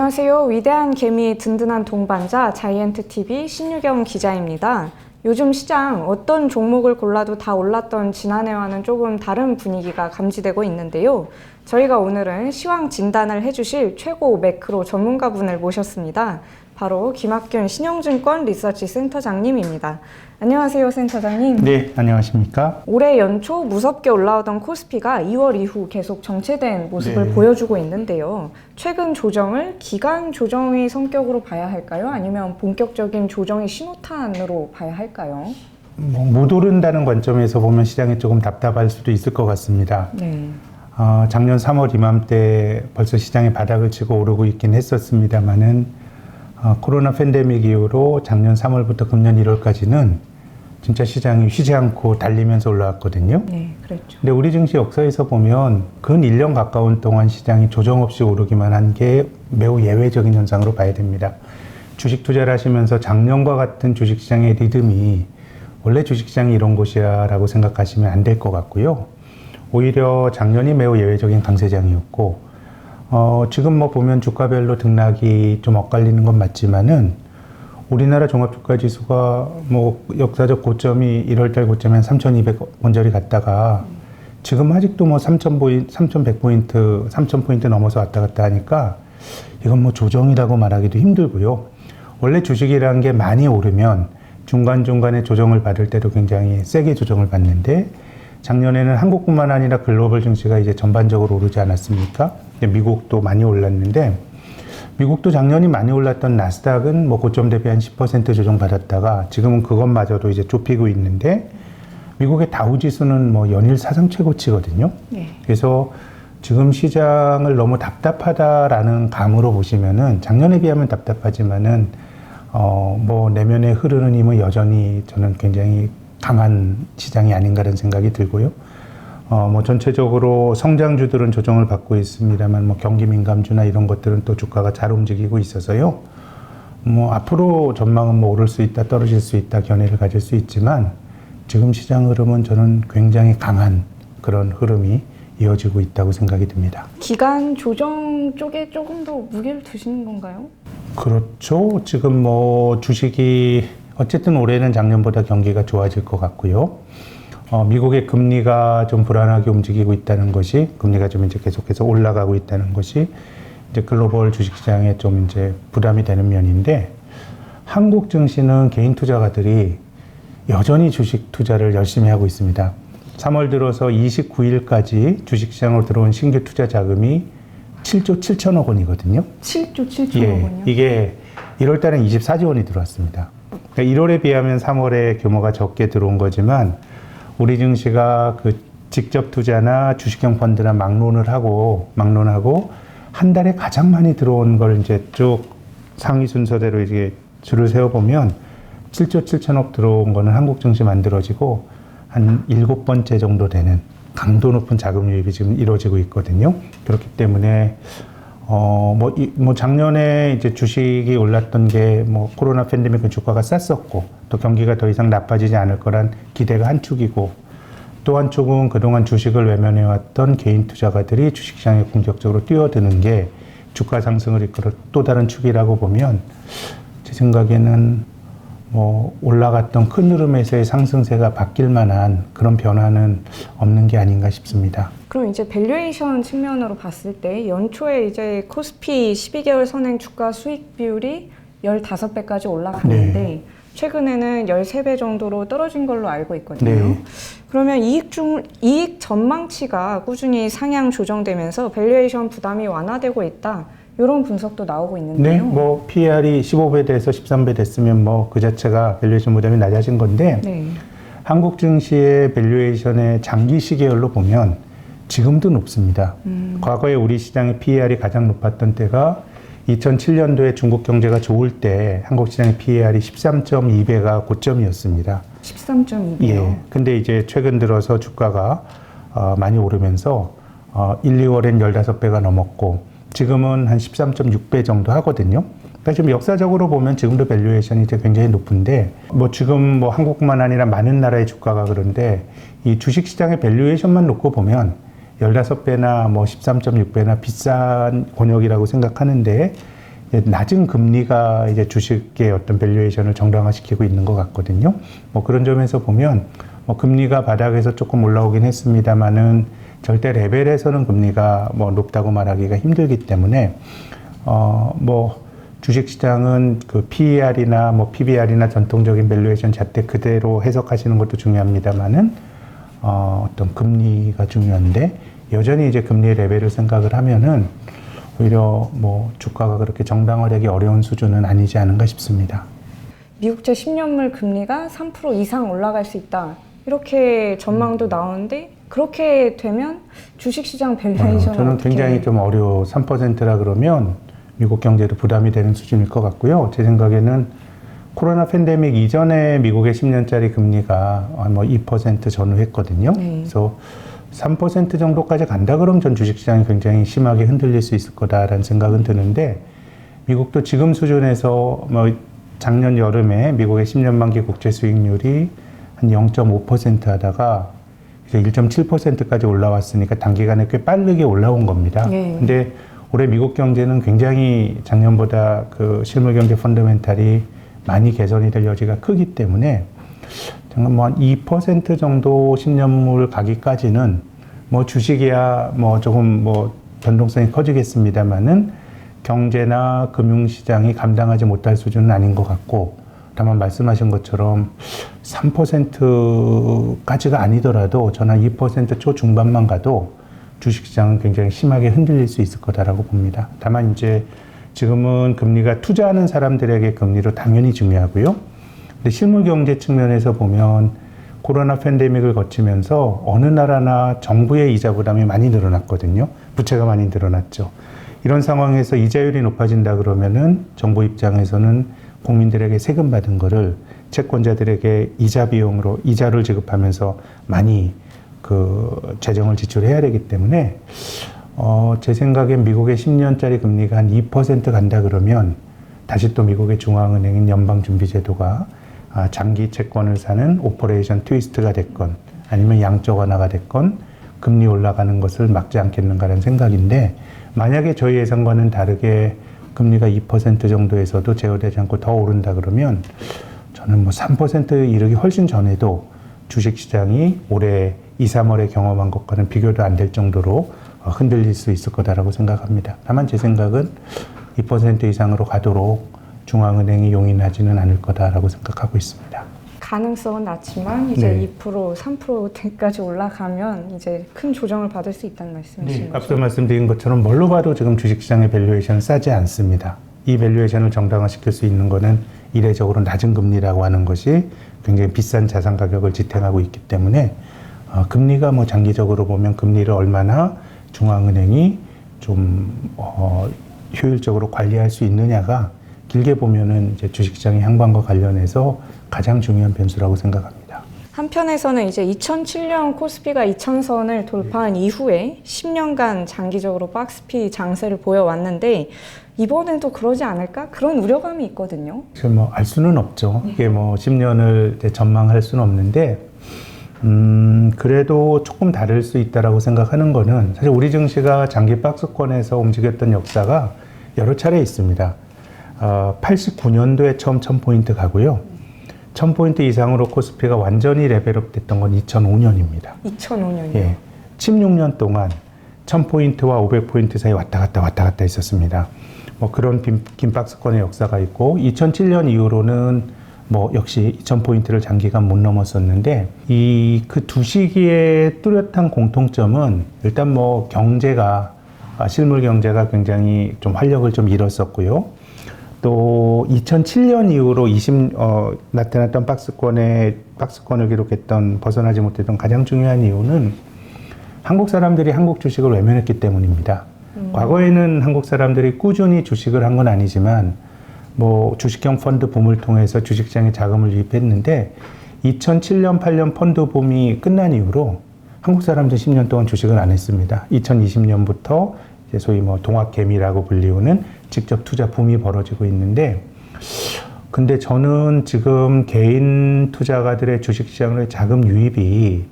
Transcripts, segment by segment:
안녕하세요. 위대한 개미의 든든한 동반자 자이언트TV 신유경 기자입니다. 요즘 시장 어떤 종목을 골라도 다 올랐던 지난해와는 조금 다른 분위기가 감지되고 있는데요. 저희가 오늘은 시황 진단을 해주실 최고 매크로 전문가분을 모셨습니다. 바로 김학균 신영증권 리서치 센터장님입니다. 안녕하세요, 센터장님. 네, 안녕하십니까? 올해 연초 무섭게 올라오던 코스피가 2월 이후 계속 정체된 모습을 보여주고 있는데요. 최근 조정을 기간 조정의 성격으로 봐야 할까요? 아니면 본격적인 조정의 신호탄으로 봐야 할까요? 못 오른다는 관점에서 보면 시장이 조금 답답할 수도 있을 것 같습니다. 네. 작년 3월 이맘때 벌써 시장이 바닥을 치고 오르고 있긴 했었습니다만은 코로나 팬데믹 이후로 작년 3월부터 금년 1월까지는 진짜 시장이 쉬지 않고 달리면서 올라왔거든요. 네, 그랬죠. 근데 우리 증시 역사에서 보면 근 1년 가까운 동안 시장이 조정 없이 오르기만 한 게 매우 예외적인 현상으로 봐야 됩니다. 주식 투자를 하시면서 작년과 같은 주식시장의 리듬이 원래 주식시장이 이런 곳이야 라고 생각하시면 안 될 것 같고요. 오히려 작년이 매우 예외적인 강세장이었고 지금 뭐 보면 주가별로 등락이 좀 엇갈리는 건 맞지만은 우리나라 종합주가지수가 뭐 역사적 고점이 1월달 고점이 한 3,200원짜리 갔다가 지금 아직도 뭐 3,100포인트, 3,000포인트 넘어서 왔다 갔다 하니까 이건 뭐 조정이라고 말하기도 힘들고요. 원래 주식이라는 게 많이 오르면 중간중간에 조정을 받을 때도 굉장히 세게 조정을 받는데 작년에는 한국뿐만 아니라 글로벌 증시가 이제 전반적으로 오르지 않았습니까? 미국도 많이 올랐는데 미국도 작년이 많이 올랐던 나스닥은 뭐 고점 대비 한 10% 조정받았다가 지금은 그것마저도 이제 좁히고 있는데 미국의 다우지수는 뭐 연일 사상 최고치거든요. 네. 그래서 지금 시장을 너무 답답하다라는 감으로 보시면은 작년에 비하면 답답하지만은 뭐 내면에 흐르는 힘은 여전히 저는 굉장히 강한 시장이 아닌가라는 생각이 들고요. 뭐 전체적으로 성장주들은 조정을 받고 있습니다만 뭐 경기 민감주나 이런 것들은 또 주가가 잘 움직이고 있어서요. 뭐 앞으로 전망은 뭐 오를 수 있다, 떨어질 수 있다, 견해를 가질 수 있지만 지금 시장 흐름은 저는 굉장히 강한 그런 흐름이 이어지고 있다고 생각이 듭니다. 기간 조정 쪽에 조금 더 무게를 두시는 건가요? 그렇죠. 지금 뭐 주식이 어쨌든 올해는 작년보다 경기가 좋아질 것 같고요. 미국의 금리가 좀 불안하게 움직이고 있다는 것이, 금리가 좀 이제 계속해서 올라가고 있다는 것이 이제 글로벌 주식시장에 좀 이제 부담이 되는 면인데, 한국 증시는 개인 투자가들이 여전히 주식 투자를 열심히 하고 있습니다. 3월 들어서 29일까지 주식시장으로 들어온 신규 투자 자금이 7조 7천억 원이거든요. 7조 7천억 예, 원이요? 이게 1월 달엔 24조 원이 들어왔습니다. 그러니까 1월에 비하면 3월에 규모가 적게 들어온 거지만 우리 증시가 그 직접 투자나 주식형 펀드나 막론하고 한 달에 가장 많이 들어온 걸 이제 쭉 상위 순서대로 이제 줄을 세워보면 7조 7천억 들어온 거는 한국 증시 만들어지고 한 7번째 정도 되는 강도 높은 자금 유입이 지금 이루어지고 있거든요. 그렇기 때문에 뭐 작년에 이제 주식이 올랐던 게 뭐 코로나 팬데믹 주가가 쌌었고 또 경기가 더 이상 나빠지지 않을 거란 기대가 한 축이고 또 한 축은 그동안 주식을 외면해왔던 개인 투자가들이 주식시장에 공격적으로 뛰어드는 게 주가 상승을 이끌어 또 다른 축이라고 보면 제 생각에는 뭐 올라갔던 큰 흐름에서의 상승세가 바뀔 만한 그런 변화는 없는 게 아닌가 싶습니다. 그럼 이제 밸류에이션 측면으로 봤을 때 연초에 이제 코스피 12개월 선행 주가 수익 비율이 15배까지 올라갔는데 네. 최근에는 13배 정도로 떨어진 걸로 알고 있거든요. 네. 그러면 이익 전망치가 꾸준히 상향 조정되면서 밸류에이션 부담이 완화되고 있다. 이런 분석도 나오고 있는데요. 네, 뭐 PER이 15배 돼서 13배 됐으면 뭐 그 자체가 밸류에이션 부담이 낮아진 건데 네. 한국 증시의 밸류에이션의 장기 시계열로 보면 지금도 높습니다. 과거에 우리 시장의 PER이 가장 높았던 때가 2007년도에 중국 경제가 좋을 때 한국 시장의 PER이 13.2배가 고점이었습니다. 13.2배요? 예. 근데 이제 최근 들어서 주가가 많이 오르면서 1, 2월엔 15배가 넘었고 지금은 한 13.6배 정도 하거든요. 그러니까 지금 역사적으로 보면 지금도 밸류에이션이 이제 굉장히 높은데 뭐 지금 뭐 한국뿐만 아니라 많은 나라의 주가가 그런데 이 주식시장의 밸류에이션만 놓고 보면 15배나 뭐 13.6배나 비싼 권역이라고 생각하는데 낮은 금리가 이제 주식의 어떤 밸류에이션을 정당화시키고 있는 것 같거든요. 뭐 그런 점에서 보면 뭐 금리가 바닥에서 조금 올라오긴 했습니다만은 절대 레벨에서는 금리가 뭐 높다고 말하기가 힘들기 때문에 뭐 주식시장은 그 PER이나 뭐 PBR이나 전통적인 밸류에이션 잣대 그대로 해석하시는 것도 중요합니다만은 어떤 금리가 중요한데 여전히 이제 금리 레벨을 생각을 하면은 오히려 뭐 주가가 그렇게 정당화되기 어려운 수준은 아니지 않은가 싶습니다. 미국제 10년물 금리가 3% 이상 올라갈 수 있다. 이렇게 전망도 나오는데 그렇게 되면 주식시장 밸류에이션은 저는 어떻게... 굉장히 좀 어려워. 3%라 그러면 미국 경제도 부담이 되는 수준일 것 같고요. 제 생각에는 코로나 팬데믹 이전에 미국의 10년짜리 금리가 뭐 2% 전후했거든요. 그래서 3% 정도까지 간다 그러면 전 주식시장이 굉장히 심하게 흔들릴 수 있을 거다라는 생각은 드는데 미국도 지금 수준에서 뭐 작년 여름에 미국의 10년 만기 국채 수익률이 한 0.5% 하다가 이제 1.7%까지 올라왔으니까 단기간에 꽤 빠르게 올라온 겁니다. 근데 올해 미국 경제는 굉장히 작년보다 그 실물 경제 펀더멘탈이 많이 개선이 될 여지가 크기 때문에 정말 뭐 한 2% 정도 10년물 가기까지는 뭐 주식이야 뭐 조금 뭐 변동성이 커지겠습니다만은 경제나 금융시장이 감당하지 못할 수준은 아닌 것 같고 다만 말씀하신 것처럼 3%까지가 아니더라도 저는 한 2% 초중반만 가도 주식시장은 굉장히 심하게 흔들릴 수 있을 거다라고 봅니다. 다만 이제 지금은 금리가 투자하는 사람들에게 금리로 당연히 중요하고요. 근데 실물 경제 측면에서 보면 코로나 팬데믹을 거치면서 어느 나라나 정부의 이자 부담이 많이 늘어났거든요. 부채가 많이 늘어났죠. 이런 상황에서 이자율이 높아진다 그러면은 정부 입장에서는 국민들에게 세금 받은 거를 채권자들에게 이자 비용으로 이자를 지급하면서 많이 그 재정을 지출해야 되기 때문에 제 생각엔 미국의 10년짜리 금리가 한 2% 간다 그러면 다시 또 미국의 중앙은행인 연방준비제도가 장기 채권을 사는 오퍼레이션 트위스트가 됐건 아니면 양적 완화가 됐건 금리 올라가는 것을 막지 않겠는가라는 생각인데 만약에 저희 예상과는 다르게 금리가 2% 정도에서도 제어되지 않고 더 오른다 그러면 저는 뭐 3% 이르기 훨씬 전에도 주식시장이 올해 2, 3월에 경험한 것과는 비교도 안 될 정도로 흔들릴 수 있을 거다라고 생각합니다. 다만 제 생각은 2% 이상으로 가도록 중앙은행이 용인하지는 않을 거다라고 생각하고 있습니다. 가능성은 낮지만 이제 2%, 3%까지 올라가면 이제 큰 조정을 받을 수 있다는 말씀이신 거죠? 앞서 말씀드린 것처럼 뭘로 봐도 지금 주식시장의 밸류에이션은 싸지 않습니다. 이 밸류에이션을 정당화시킬 수 있는 거는 이례적으로 낮은 금리라고 하는 것이 굉장히 비싼 자산 가격을 지탱하고 있기 때문에 금리가 뭐 장기적으로 보면 금리를 얼마나 중앙은행이 좀 효율적으로 관리할 수 있느냐가 길게 보면은 이제 주식시장의 향방과 관련해서 가장 중요한 변수라고 생각합니다. 한편에서는 이제 2007년 코스피가 2000선을 돌파한 이후에 10년간 장기적으로 박스피 장세를 보여왔는데 이번에도 그러지 않을까? 그런 우려감이 있거든요. 지금 뭐 알 수는 없죠. 이게 뭐 10년을 전망할 수는 없는데 그래도 조금 다를 수 있다라고 생각하는 거는 사실 우리 증시가 장기 박스권에서 움직였던 역사가 여러 차례 있습니다. 89년도에 처음 1000포인트 가고요. 1000포인트 이상으로 코스피가 완전히 레벨업 됐던 건 2005년입니다. 2005년이요? 예. 16년 동안 1000포인트와 500포인트 사이 왔다 갔다 있었습니다. 뭐 그런 긴 박스권의 역사가 있고 2007년 이후로는 뭐 역시 2000포인트를 장기간 못 넘었었는데 그 두 시기의 뚜렷한 공통점은 일단 뭐 경제가 실물 경제가 굉장히 좀 활력을 좀 잃었었고요. 또 2007년 이후로 나타났던 박스권을 기록했던 벗어나지 못했던 가장 중요한 이유는 한국 사람들이 한국 주식을 외면했기 때문입니다. 과거에는 한국 사람들이 꾸준히 주식을 한 건 아니지만 뭐 주식형 펀드 붐을 통해서 주식시장에 자금을 유입했는데 2007년, 8년 펀드 붐이 끝난 이후로 한국 사람들 10년 동안 주식을 안 했습니다. 2020년부터 이제 소위 뭐 동학개미라고 불리우는 직접 투자 붐이 벌어지고 있는데 근데 저는 지금 개인 투자가들의 주식시장의 자금 유입이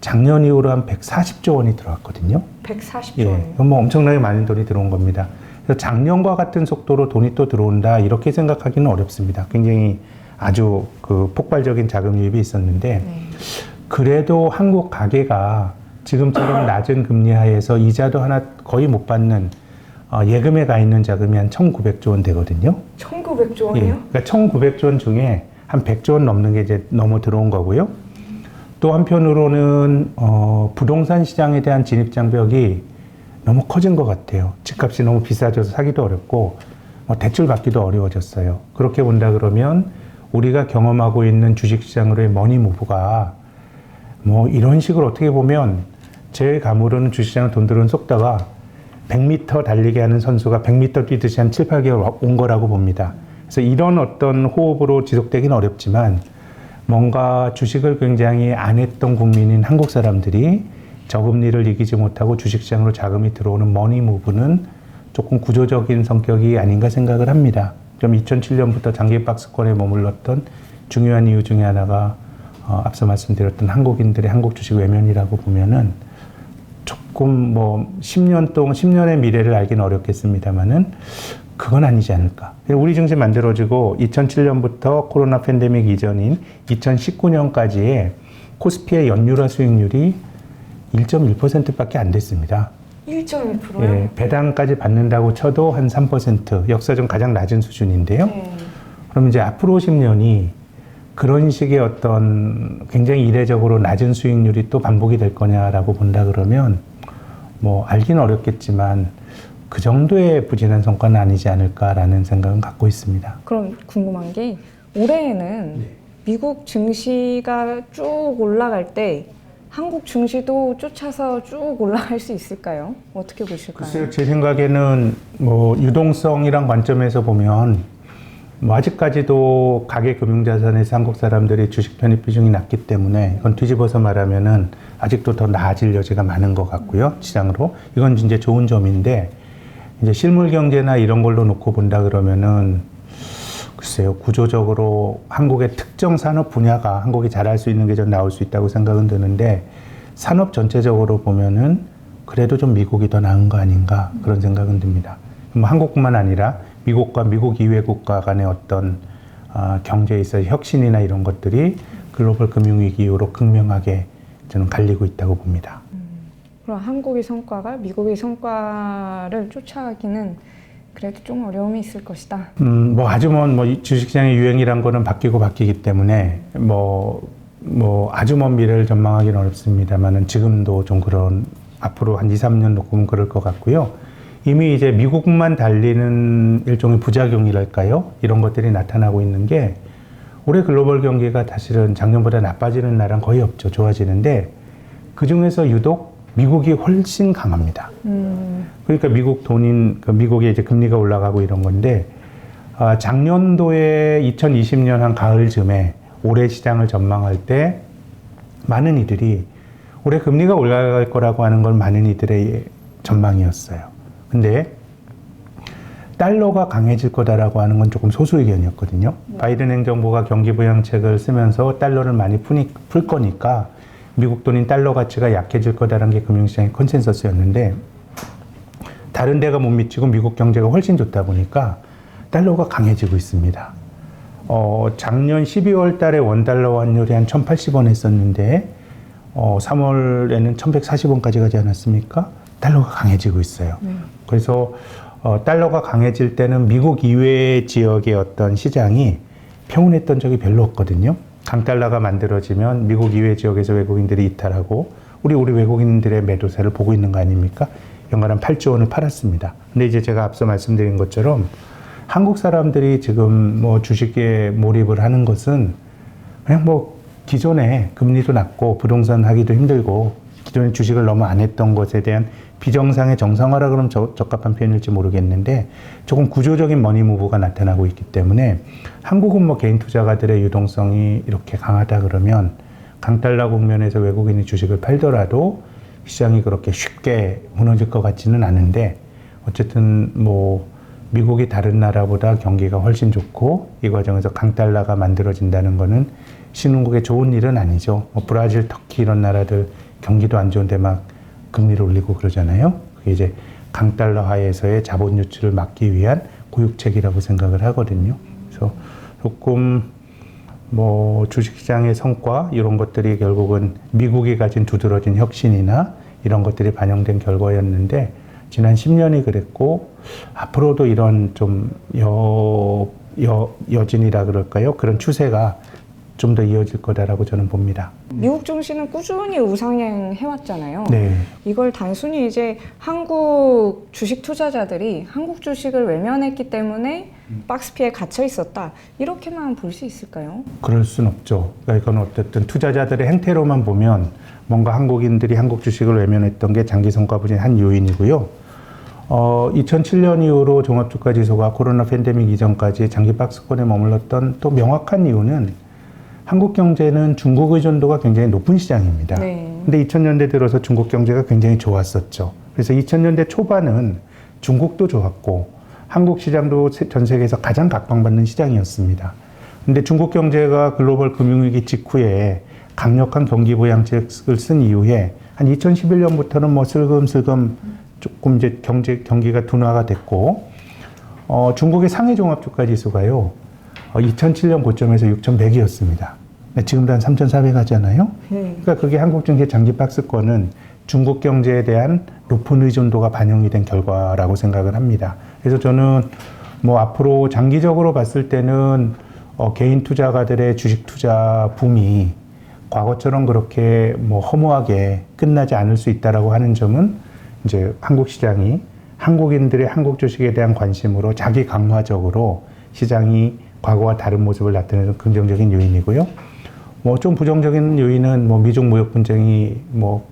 작년 이후로 한 140조 원이 들어왔거든요. 140조 원. 예, 그건 뭐 엄청나게 많은 돈이 들어온 겁니다. 그래서 작년과 같은 속도로 돈이 또 들어온다 이렇게 생각하기는 어렵습니다. 굉장히 아주 그 폭발적인 자금 유입이 있었는데 그래도 한국 가계가 지금처럼 낮은 금리 하에서 이자도 하나 거의 못 받는 예금에 가 있는 자금이 한 1,900조 원 되거든요. 1,900조 원이요? 예, 그러니까 1,900조 원 중에 한 100조 원 넘는 게 이제 넘어 들어온 거고요. 또 한편으로는 부동산 시장에 대한 진입 장벽이 너무 커진 것 같아요. 집값이 너무 비싸져서 사기도 어렵고 대출 받기도 어려워졌어요. 그렇게 본다 그러면 우리가 경험하고 있는 주식시장으로의 머니 무브가 뭐 이런 식으로 어떻게 보면 제 감으로는 주식시장에 돈 들어오는 속도가 100m 달리기 하는 선수가 100m 뛰듯이 한 7, 8개월 온 거라고 봅니다. 그래서 이런 어떤 호흡으로 지속되기는 어렵지만 뭔가 주식을 굉장히 안 했던 국민인 한국 사람들이 저금리를 이기지 못하고 주식시장으로 자금이 들어오는 머니 무브는 조금 구조적인 성격이 아닌가 생각을 합니다. 그럼 2007년부터 장기 박스권에 머물렀던 중요한 이유 중에 하나가 앞서 말씀드렸던 한국인들의 한국 주식 외면이라고 보면은 조금 뭐 10년의 미래를 알기는 어렵겠습니다만은 그건 아니지 않을까. 우리 증시 만들어지고 2007년부터 코로나 팬데믹 이전인 2019년까지의 코스피의 연율화 수익률이 1.1%밖에 안 됐습니다. 1.1%요? 예, 배당까지 받는다고 쳐도 한 3%, 역사적 가장 낮은 수준인데요. 그럼 이제 앞으로 10년이 그런 식의 어떤 굉장히 이례적으로 낮은 수익률이 또 반복이 될 거냐라고 본다 그러면 뭐 알기는 어렵겠지만 그 정도의 부진한 성과는 아니지 않을까라는 생각은 갖고 있습니다. 그럼 궁금한 게 올해에는 미국 증시가 쭉 올라갈 때 한국 증시도 쫓아서 쭉 올라갈 수 있을까요? 어떻게 보실까요? 글쎄요, 제 생각에는 뭐 유동성이란 관점에서 보면 뭐 아직까지도 가계 금융자산에서 한국 사람들이 주식 편입 비중이 낮기 때문에 이건 뒤집어서 말하면은 아직도 더 나아질 여지가 많은 것 같고요, 시장으로. 이건 이제 좋은 점인데 이제 실물 경제나 이런 걸로 놓고 본다 그러면은 글쎄요, 구조적으로 한국의 특정 산업 분야가 한국이 잘할 수 있는 게 좀 나올 수 있다고 생각은 드는데 산업 전체적으로 보면은 그래도 좀 미국이 더 나은 거 아닌가 그런 생각은 듭니다. 뭐 한국뿐만 아니라 미국과 미국 이외 국가 간의 어떤 경제에 있어 혁신이나 이런 것들이 글로벌 금융위기 이후로 극명하게 저는 갈리고 있다고 봅니다. 그럼 한국의 성과가 미국의 성과를 쫓아가기는 그래도 좀 어려움이 있을 것이다. 뭐 아주 뭐 주식시장의 유행이란 거는 바뀌기 때문에 뭐 아주 먼 미래를 전망하기는 어렵습니다만은 지금도 좀 그런 앞으로 한 2, 3년 놓고 보면 그럴 것 같고요. 이미 이제 미국만 달리는 일종의 부작용이랄까요? 이런 것들이 나타나고 있는 게 올해 글로벌 경기가 사실은 작년보다 나빠지는 날은 거의 없죠. 좋아지는데 그 중에서 유독 미국이 훨씬 강합니다. 그러니까 미국의 이제 금리가 올라가고 이런 건데, 작년도에 2020년 한 가을쯤에 올해 시장을 전망할 때 많은 이들이 올해 금리가 올라갈 거라고 하는 건 많은 이들의 전망이었어요. 근데 달러가 강해질 거다라고 하는 건 조금 소수 의견이었거든요. 바이든 행정부가 경기부양책을 쓰면서 달러를 많이 풀 거니까 미국 돈인 달러 가치가 약해질 거다라는 게 금융시장의 컨센서스였는데 다른 데가 못 미치고 미국 경제가 훨씬 좋다 보니까 달러가 강해지고 있습니다. 작년 12월 달에 원달러 환율이 한 1,080원 했었는데 3월에는 1,140원까지 가지 않았습니까? 달러가 강해지고 있어요. 그래서 달러가 강해질 때는 미국 이외의 지역의 어떤 시장이 평온했던 적이 별로 없거든요. 강달러가 만들어지면 미국 이외 지역에서 외국인들이 이탈하고 우리 외국인들의 매도세를 보고 있는 거 아닙니까? 연간 8조 원을 팔았습니다. 근데 이제 제가 앞서 말씀드린 것처럼 한국 사람들이 지금 뭐 주식에 몰입을 하는 것은 그냥 뭐 기존에 금리도 낮고 부동산 하기도 힘들고 기존에 주식을 너무 안 했던 것에 대한 비정상의 정상화라 그러면 적합한 표현일지 모르겠는데 조금 구조적인 머니 무브가 나타나고 있기 때문에 한국은 뭐 개인 투자가들의 유동성이 이렇게 강하다 그러면 강달러 국면에서 외국인이 주식을 팔더라도 시장이 그렇게 쉽게 무너질 것 같지는 않은데 어쨌든 뭐 미국이 다른 나라보다 경기가 훨씬 좋고 이 과정에서 강달러가 만들어진다는 거는 신흥국에 좋은 일은 아니죠. 뭐 브라질, 터키 이런 나라들 경기도 안 좋은데 막 금리를 올리고 그러잖아요. 그게 이제 강달러 하에서의 자본 유출을 막기 위한 구육책이라고 생각을 하거든요. 그래서 조금 뭐 주식시장의 성과 이런 것들이 결국은 미국이 가진 두드러진 혁신이나 이런 것들이 반영된 결과였는데 지난 10년이 그랬고 앞으로도 이런 좀 여진이라 그럴까요? 그런 추세가 좀 더 이어질 거다라고 저는 봅니다. 미국 증시는 꾸준히 우상향 해왔잖아요. 네. 이걸 단순히 이제 한국 주식 투자자들이 한국 주식을 외면했기 때문에 박스피에 갇혀 있었다. 이렇게만 볼 수 있을까요? 그럴 순 없죠. 그러니까 이건 어쨌든 투자자들의 행태로만 보면 뭔가 한국인들이 한국 주식을 외면했던 게 장기 성과 부진의 한 요인이고요. 2007년 이후로 종합주가지수가 코로나 팬데믹 이전까지 장기 박스권에 머물렀던 또 명확한 이유는 한국 경제는 중국 의존도가 굉장히 높은 시장입니다. 네. 근데 2000년대 들어서 중국 경제가 굉장히 좋았었죠. 그래서 2000년대 초반은 중국도 좋았고 한국 시장도 전 세계에서 가장 각광받는 시장이었습니다. 근데 중국 경제가 글로벌 금융위기 직후에 강력한 경기 부양책을 쓴 이후에 한 2011년부터는 뭐 슬금슬금 조금 이제 경기가 둔화가 됐고, 중국의 상해 종합주가 지수가요, 2007년 고점에서 6,100이었습니다. 지금도 한 3,400 하잖아요. 그러니까 그게 한국 증시 장기 박스권은 중국 경제에 대한 높은 의존도가 반영이 된 결과라고 생각을 합니다. 그래서 저는 뭐 앞으로 장기적으로 봤을 때는 개인 투자가들의 주식 투자 붐이 과거처럼 그렇게 뭐 허무하게 끝나지 않을 수 있다라고 하는 점은 이제 한국 시장이 한국인들의 한국 주식에 대한 관심으로 자기 강화적으로 시장이 과거와 다른 모습을 나타내는 긍정적인 요인이고요. 뭐 좀 부정적인 요인은 뭐 미중 무역 분쟁이 뭐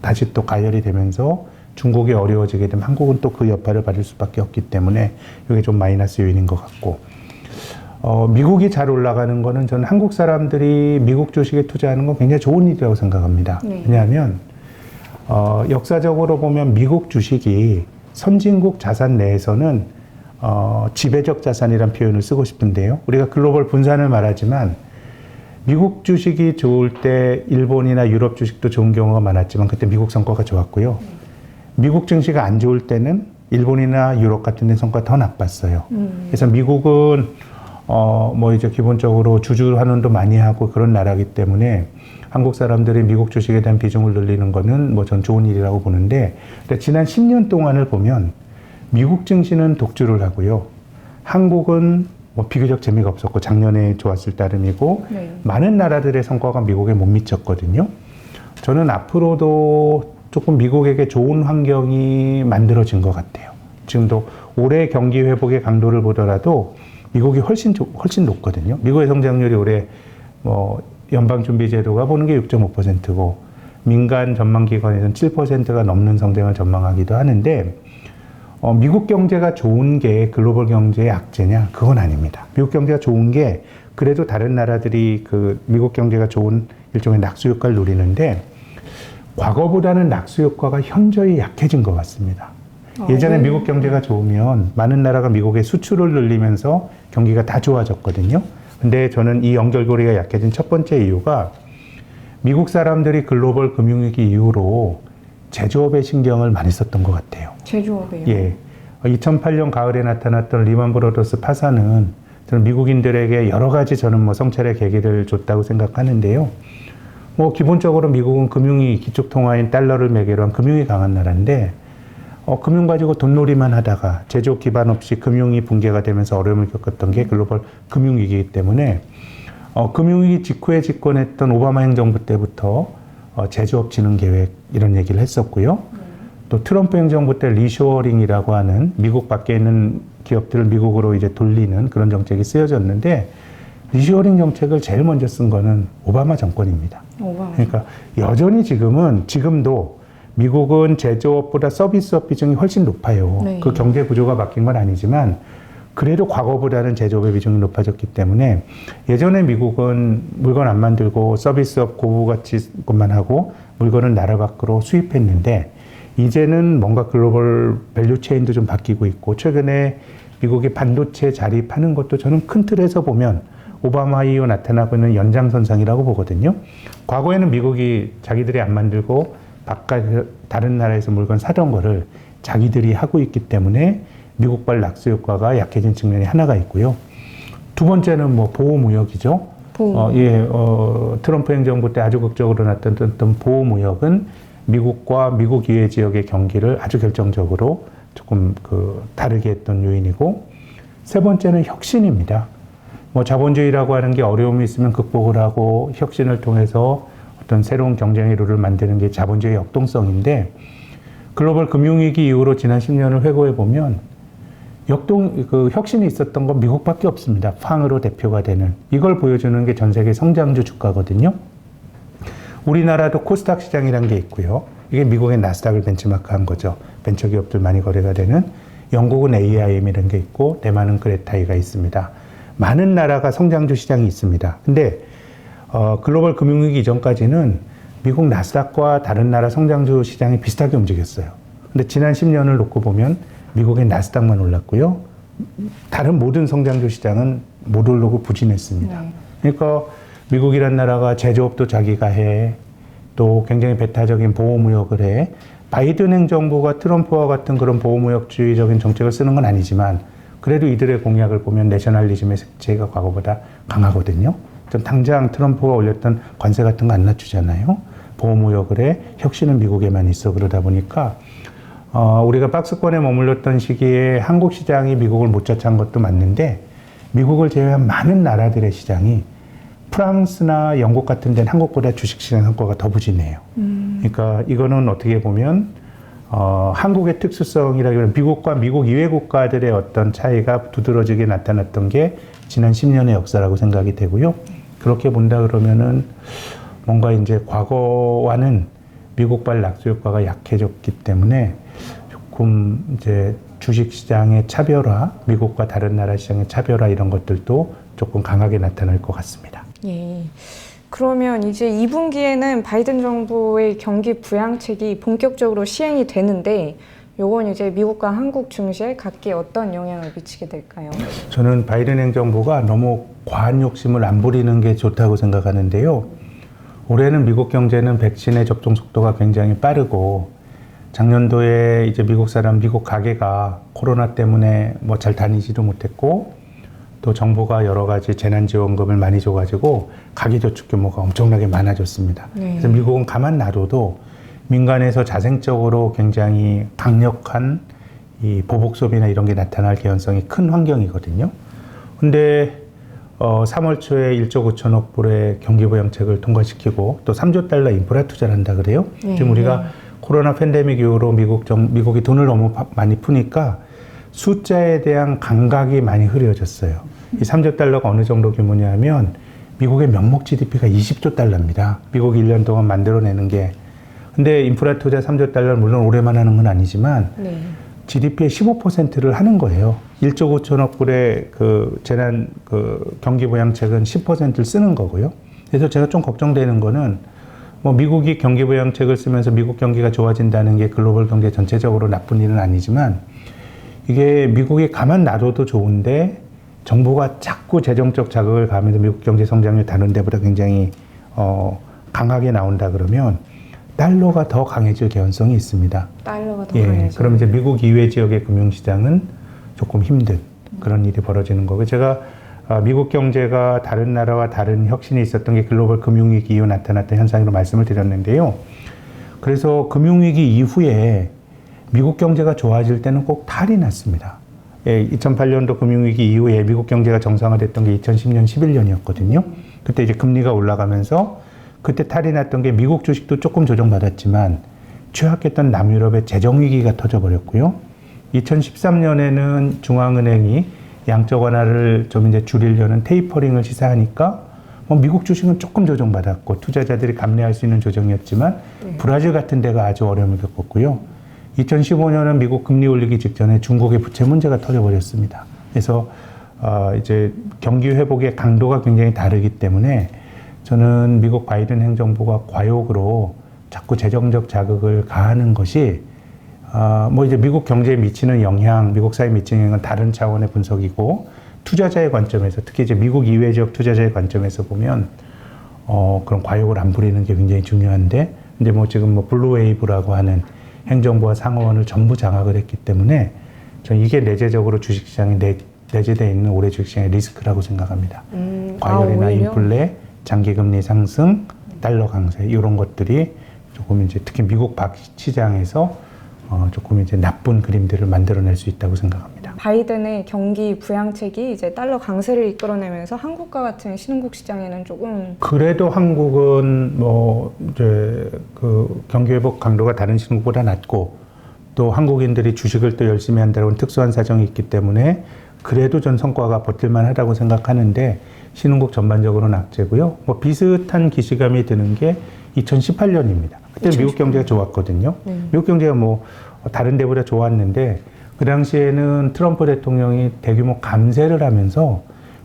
다시 또 가열이 되면서 중국이 어려워지게 되면 한국은 또 그 여파를 받을 수밖에 없기 때문에 이게 좀 마이너스 요인인 것 같고, 미국이 잘 올라가는 거는 저는 한국 사람들이 미국 주식에 투자하는 건 굉장히 좋은 일이라고 생각합니다. 왜냐하면 역사적으로 보면 미국 주식이 선진국 자산 내에서는 지배적 자산이란 표현을 쓰고 싶은데요. 우리가 글로벌 분산을 말하지만 미국 주식이 좋을 때 일본이나 유럽 주식도 좋은 경우가 많았지만 그때 미국 성과가 좋았고요. 미국 증시가 안 좋을 때는 일본이나 유럽 같은 데 성과가 더 나빴어요. 그래서 미국은 뭐 이제 기본적으로 주주 환원도 많이 하고 그런 나라이기 때문에 한국 사람들이 미국 주식에 대한 비중을 늘리는 거는 뭐 전 좋은 일이라고 보는데, 근데 지난 10년 동안을 보면 미국 증시는 독주를 하고요. 한국은 뭐 비교적 재미가 없었고 작년에 좋았을 따름이고 많은 나라들의 성과가 미국에 못 미쳤거든요. 저는 앞으로도 조금 미국에게 좋은 환경이 만들어진 것 같아요. 지금도 올해 경기 회복의 강도를 보더라도 미국이 훨씬 높거든요. 미국의 성장률이 올해 뭐 연방준비제도가 보는 게 6.5%고 민간 전망기관에서는 7%가 넘는 성장을 전망하기도 하는데, 미국 경제가 좋은 게 글로벌 경제의 악재냐? 그건 아닙니다. 미국 경제가 좋은 게 그래도 다른 나라들이 그 미국 경제가 좋은 일종의 낙수 효과를 누리는데 과거보다는 낙수 효과가 현저히 약해진 것 같습니다. 예전에 미국 경제가 좋으면 많은 나라가 미국의 수출을 늘리면서 경기가 다 좋아졌거든요. 근데 저는 이 연결고리가 약해진 첫 번째 이유가 미국 사람들이 글로벌 금융위기 이후로 제조업에 신경을 많이 썼던 것 같아요. 제조업이요? 예. 2008년 가을에 나타났던 리만 브러더스 파산은 저는 미국인들에게 여러 가지 저는 뭐 성찰의 계기를 줬다고 생각하는데요. 뭐 기본적으로 미국은 금융이 기축통화인 달러를 매개로 한 금융이 강한 나라인데, 금융 가지고 돈놀이만 하다가 제조업 기반 없이 금융이 붕괴가 되면서 어려움을 겪었던 게 글로벌 금융위기이기 때문에 금융위기 직후에 집권했던 오바마 행정부 때부터 제조업 진흥 계획 이런 얘기를 했었고요. 또 트럼프 행정부 때 리쇼어링이라고 하는 미국 밖에 있는 기업들을 미국으로 이제 돌리는 그런 정책이 쓰여졌는데, 리쇼어링 정책을 제일 먼저 쓴 거는 오바마 정권입니다. 그러니까 여전히 지금도 미국은 제조업보다 서비스업 비중이 훨씬 높아요. 그 경제 구조가 바뀐 건 아니지만 그래도 과거보다는 제조업의 비중이 높아졌기 때문에 예전에 미국은 물건 안 만들고 서비스업 고부가치 것만 하고 물건은 나라 밖으로 수입했는데, 이제는 뭔가 글로벌 밸류 체인도 좀 바뀌고 있고, 최근에 미국이 반도체 자립하는 것도 저는 큰 틀에서 보면 오바마 이후 나타나고 있는 연장선상이라고 보거든요. 과거에는 미국이 자기들이 안 만들고 바깥 다른 나라에서 물건 사던 거를 자기들이 하고 있기 때문에 미국발 낙수 효과가 약해진 측면이 하나가 있고요. 두 번째는 뭐 보호무역이죠. 트럼프 행정부 때 아주 극적으로 나타났던 보호무역은 미국과 미국 이외 지역의 경기를 아주 결정적으로 조금 다르게 했던 요인이고, 세 번째는 혁신입니다. 뭐 자본주의라고 하는 게 어려움이 있으면 극복을 하고 혁신을 통해서 어떤 새로운 경쟁의 룰을 만드는 게 자본주의의 역동성인데, 글로벌 금융위기 이후로 지난 10년을 회고해 보면 혁신이 있었던 건 미국밖에 없습니다. 팡으로 대표가 되는. 이걸 보여주는 게 전 세계 성장주 주가거든요. 우리나라도 코스닥 시장이라는 게 있고요. 이게 미국의 나스닥을 벤치마크한 거죠. 벤처기업들 많이 거래가 되는. 영국은 AIM이라는 게 있고, 대만은 그레타이가 있습니다. 많은 나라가 성장주 시장이 있습니다. 근데 글로벌 금융위기 이전까지는 미국 나스닥과 다른 나라 성장주 시장이 비슷하게 움직였어요. 근데 지난 10년을 놓고 보면 미국의 나스닥만 올랐고요. 다른 모든 성장주 시장은 못 오르고 부진했습니다. 그러니까 미국이란 나라가 제조업도 자기가 해, 또 굉장히 배타적인 보호무역을 해. 바이든 행정부가 트럼프와 같은 그런 보호무역주의적인 정책을 쓰는 건 아니지만 그래도 이들의 공약을 보면 내셔널리즘의 색채가 과거보다 강하거든요. 당장 트럼프가 올렸던 관세 같은 거 안 낮추잖아요. 보호무역을 해, 혁신은 미국에만 있어. 그러다 보니까 우리가 박스권에 머물렀던 시기에 한국 시장이 미국을 못 쫓아온 것도 맞는데, 미국을 제외한 많은 나라들의 시장이 프랑스나 영국 같은 데는 한국보다 주식시장 성과가 더 부진해요. 그러니까 이거는 어떻게 보면 한국의 특수성이라기보다는 미국과 미국 이외 국가들의 어떤 차이가 두드러지게 나타났던 게 지난 10년의 역사라고 생각이 되고요. 그렇게 본다 그러면은 뭔가 이제 과거와는 미국발 낙수 효과가 약해졌기 때문에 조금 이제 주식 시장의 차별화, 미국과 다른 나라 시장의 차별화 이런 것들도 조금 강하게 나타날 것 같습니다. 예. 그러면 이제 2분기에는 바이든 정부의 경기 부양책이 본격적으로 시행이 되는데, 요건 이제 미국과 한국 증시에 각기 어떤 영향을 미치게 될까요? 저는 바이든 행정부가 너무 과한 욕심을 안 부리는 게 좋다고 생각하는데요. 올해는 미국 경제는 백신의 접종 속도가 굉장히 빠르고, 작년도에 이제 미국 가게가 코로나 때문에 뭐 잘 다니지도 못했고, 또 정부가 여러 가지 재난지원금을 많이 줘가지고 가계저축 규모가 엄청나게 많아졌습니다. 그래서 미국은 가만 놔둬도 민간에서 자생적으로 굉장히 강력한 이 보복 소비나 이런 게 나타날 개연성이 큰 환경이거든요. 근데 3월 초에 1조 9천억 불의 경기부양책을 통과시키고 또 3조 달러 인프라 투자를 한다 그래요. 지금 우리가 코로나 팬데믹 이후로 미국이 돈을 너무 많이 푸니까 숫자에 대한 감각이 많이 흐려졌어요. 이 3조 달러가 어느 정도 규모냐면 미국의 명목 GDP가 20조 달러입니다. 미국이 1년 동안 만들어내는 게. 근데 인프라 투자 3조 달러는 물론 올해만 하는 건 아니지만 GDP의 15%를 하는 거예요. 1조 5천억 불의 재난 경기 부양책은 10%를 쓰는 거고요. 그래서 제가 좀 걱정되는 거는 뭐 미국이 경기 부양책을 쓰면서 미국 경기가 좋아진다는 게 글로벌 경제 전체적으로 나쁜 일은 아니지만, 이게 미국이 가만 놔둬도 좋은데 정부가 자꾸 재정적 자극을 가하면서 미국 경제 성장률 다른 데보다 굉장히 강하게 나온다 그러면 달러가 더 강해질 개연성이 있습니다. 달러가 더 강해질. 그럼 이제 미국 이외 지역의 금융시장은 조금 힘든 그런 일이 벌어지는 거고, 제가 미국 경제가 다른 나라와 다른 혁신이 있었던 게 글로벌 금융위기 이후 나타났던 현상으로 말씀을 드렸는데요. 그래서 금융위기 이후에 미국 경제가 좋아질 때는 꼭 탈이 났습니다. 2008년도 금융위기 이후에 미국 경제가 정상화됐던 게 2010년, 11년이었거든요. 그때 이제 금리가 올라가면서 그때 탈이 났던 게 미국 주식도 조금 조정받았지만 취약했던 남유럽의 재정위기가 터져버렸고요. 2013년에는 중앙은행이 양적 완화를 좀 이제 줄이려는 테이퍼링을 시사하니까 미국 주식은 조금 조정받았고 투자자들이 감내할 수 있는 조정이었지만 브라질 같은 데가 아주 어려움을 겪었고요. 2015년은 미국 금리 올리기 직전에 중국의 부채 문제가 터져버렸습니다. 그래서 이제 경기 회복의 강도가 굉장히 다르기 때문에 저는 미국 바이든 행정부가 과욕으로 자꾸 재정적 자극을 가하는 것이 뭐 이제 미국 경제에 미치는 영향, 미국 사회에 미치는 영향은 다른 차원의 분석이고, 투자자의 관점에서, 특히 이제 미국 이외 지역 투자자의 관점에서 보면 그런 과욕을 안 부리는 게 굉장히 중요한데, 근데 뭐 지금 블루웨이브라고 하는 행정부와 상호원을 전부 장악을 했기 때문에 저는 이게 내재적으로 주식시장에 내재되어 있는 올해 주식시장의 리스크라고 생각합니다. 과열이나 오히려? 인플레, 장기금리 상승, 달러 강세 이런 것들이 조금 이제 특히 미국 시장에서 조금 이제 나쁜 그림들을 만들어낼 수 있다고 생각합니다. 바이든의 경기 부양책이 이제 달러 강세를 이끌어내면서 한국과 같은 신흥국 시장에는 조금 그래도 한국은 뭐 이제 그 경기 회복 강도가 다른 신흥국보다 낮고 또 한국인들이 주식을 또 열심히 한다는 특수한 사정이 있기 때문에 그래도 전 성과가 버틸만하다고 생각하는데 신흥국 전반적으로는 악재고요. 뭐 비슷한 기시감이 드는 게 2018년입니다. 그때 미국 경제가 좋았거든요. 미국 경제가 뭐 다른 데보다 좋았는데 그 당시에는 트럼프 대통령이 대규모 감세를 하면서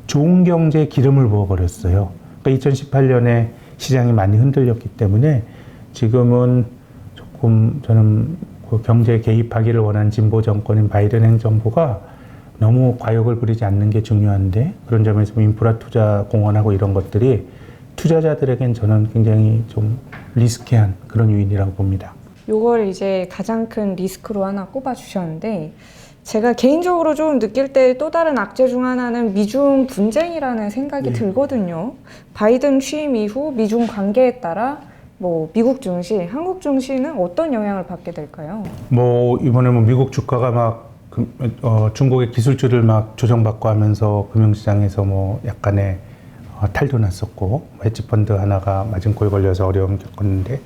좋은 경제에 기름을 부어버렸어요. 그러니까 2018년에 시장이 많이 흔들렸기 때문에 지금은 조금 저는 그 경제에 개입하기를 원하는 진보 정권인 바이든 행정부가 너무 과욕을 부리지 않는 게 중요한데 그런 점에서 인프라 투자 공헌하고 이런 것들이 투자자들에겐 저는 굉장히 좀 리스키한 그런 요인이라고 봅니다. 요걸 이제 가장 큰 리스크로 하나 꼽아 주셨는데 제가 개인적으로 좀 느낄 때 또 다른 악재 중 하나는 미중 분쟁이라는 생각이 들거든요. 바이든 취임 이후 미중 관계에 따라 뭐 미국 증시, 한국 증시는 어떤 영향을 받게 될까요? 뭐 이번에 뭐 미국 주가가 막 중국의 기술주를 막 조정받고 하면서 금융시장에서 뭐 약간의 탈도 났었고 헤지펀드 하나가 맞은골 걸려서 어려움 겪었는데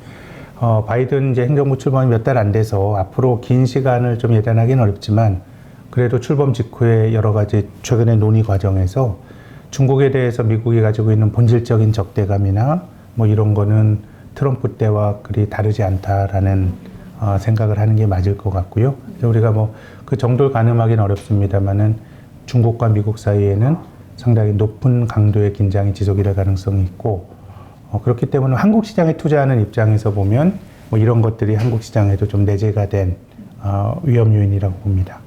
바이든 이제 행정부 출범이 몇 달 안 돼서 앞으로 긴 시간을 좀 예단하기는 어렵지만 그래도 출범 직후에 여러 가지 최근의 논의 과정에서 중국에 대해서 미국이 가지고 있는 본질적인 적대감이나 뭐 이런 거는 트럼프 때와 그리 다르지 않다라는 생각을 하는 게 맞을 것 같고요. 그래서 우리가 뭐 그 정도를 가늠하기는 어렵습니다만은 중국과 미국 사이에는 상당히 높은 강도의 긴장이 지속이 될 가능성이 있고 그렇기 때문에 한국 시장에 투자하는 입장에서 보면 뭐 이런 것들이 한국 시장에도 좀 내재가 된 위험 요인이라고 봅니다.